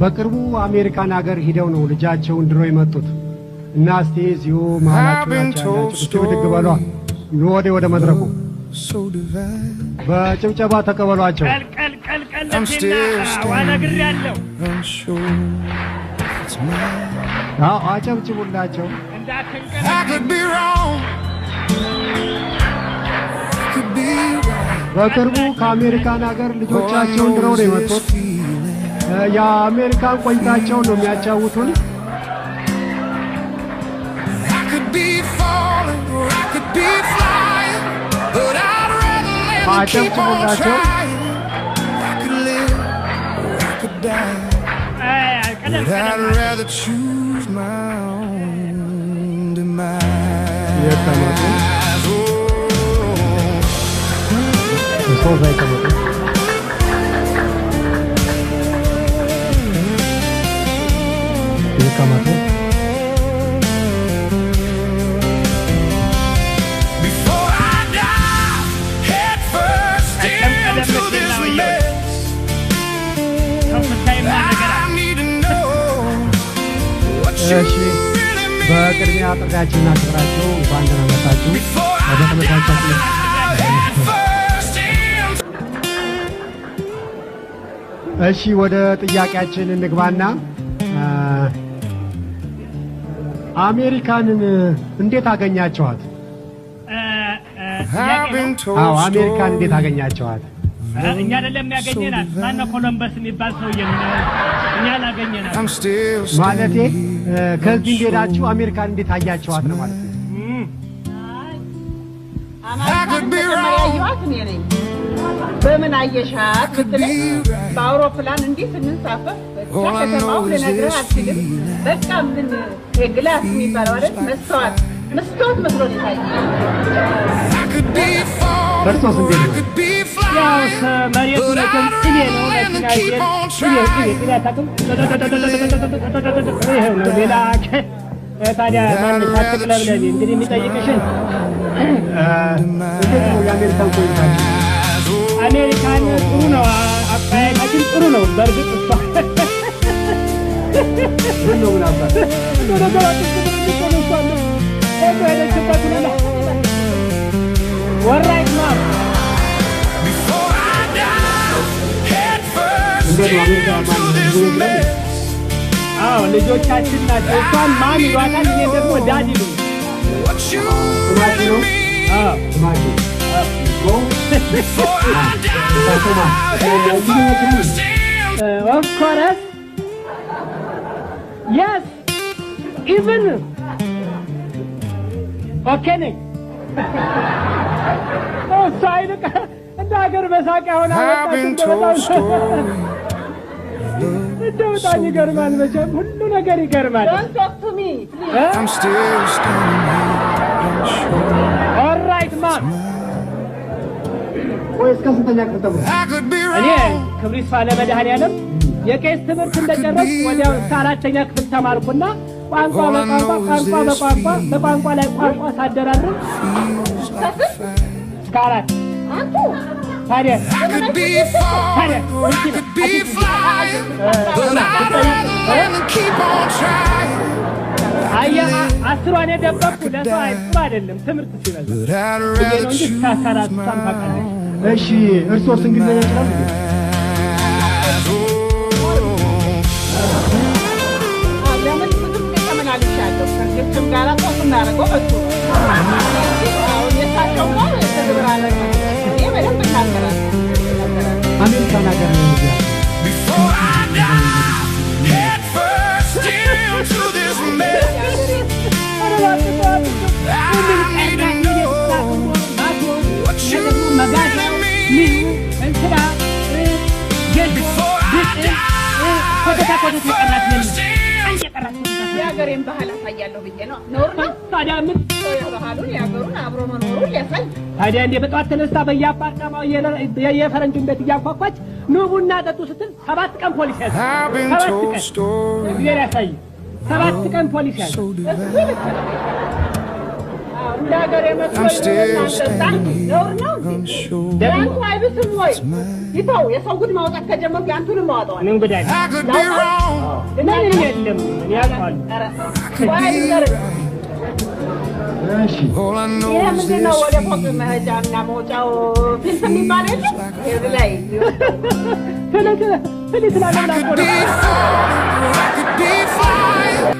በቅርቡ አሜሪካን ሀገር ሄደው ነው ልጃቸውን ድሮ የመጡት እና እስቲ እዚሁ ማላችሁ ትግበሏ ወደ መድረኩ በጭብጨባ ተቀበሏቸው ዋናግሪያለሁ አጨብጭቡላቸው በቅርቡ ከአሜሪካን ሀገር ልጆቻቸውን ድሮ ነው የመጡት የአሜሪካን ቆይታቸውን ነው የሚያጫውቱን አጨብጭቡላቸው I'd rather choose my own demise. Before I die, head first into this mess. I need to know what you really mean. በቅድሚያ ጥሪያችንን አክብራችሁ እንኳን ደህና መጣችሁ ወደ ተመልካቾቻችን። እሺ ወደ ጥያቄያችን እንግባና አሜሪካንን እንዴት አገኛችኋት? አሜሪካን እንዴት አገኛችኋት? እኛ አይደለም ያገኘናል ማነው ኮሎምበስ የሚባል ሰውዬ እኛ ላገኘናል ማለቴ ከዚህ ሄዳችሁ አሜሪካን እንዴት አያችኋት ነው ማለት ነው በምን አየሻት ብትለኝ በአውሮፕላን እንዴት እንንሳፈፍ ከተማው ልነግርህ አልችልም በቃ ምን ግላስ የሚባለው አይደል መስታወት መስሎ ይታያል በርሶስ እንዴት ነው ያው መሬቱ ለከም ጥሌ ነው ነው ሌላ ታዲያ ማን ታጥቅለብለብ እንግዲህ የሚጠይቅሽን የአሜሪካን ቆይታችሁ አሜሪካን ጥሩ ነው አባያችን ጥሩ ነው በርግጥ እሷ ምን ነው ምናምን ወራይት ማም አዎ ልጆቻችን ናቸው እሷን ማን ይሏታል እኔ ደግሞ ዳዲ ነው of course yes even okay ነኝ ሳይልቅ እንደ ሀገር በሳቅ ሆነ እንደው በጣም ይገርማል መቼም ሁሉ ነገር ይገርማል Don't talk to me I'm still standing all right mom ወይስ ከስንተኛ ክፍል ተምሮ እኔ ክብሪት ፋለ መድኃኒዓለም የቄስ ትምህርት እንደጨረስኩ ወዲያው እስከ አራተኛ ክፍል ተማርኩና ቋንቋ በቋንቋ ላይ ቋንቋ ሳደራድር እስከ አራት ታዲያ አያ አስሯን የደበቅኩ ለሰው አይጥም አይደለም ትምህርት ሲበዛ ነው እንጂ ካሳራት ሳምባቀለ እሺ እርሶስ እንግሊዝኛ ይችላል ለምን ትምህርት ተመናልሻለሁ ከዚህ ጋር ቆጥና አረጋው እሱ የታቸው ነው ተግባራለ እኔ በደንብ እናገራለሁ አሜሪካን ሀገር ነው before I die head first into this mess I need to know what you really mean before I die head first ያገሬን ባህል አሳያለሁ ብዬ ነው ኖርማል ታዲያ ምን ባህሉን ያገሩን አብሮ መኖሩን ያሳይ ታዲያ እንደ በጧት ተነስታ በየአፓርታማው የፈረንጁን ቤት እያንኳኳች ኑ ቡና ጠጡ ስትል 7 ቀን ፖሊስ ያዘ 7 ቀን እግዚአብሔር ያሳይ 7 ቀን ፖሊስ ያዘ I'm still standing on shore. I could be wrong. All I know is this I could be far, or I could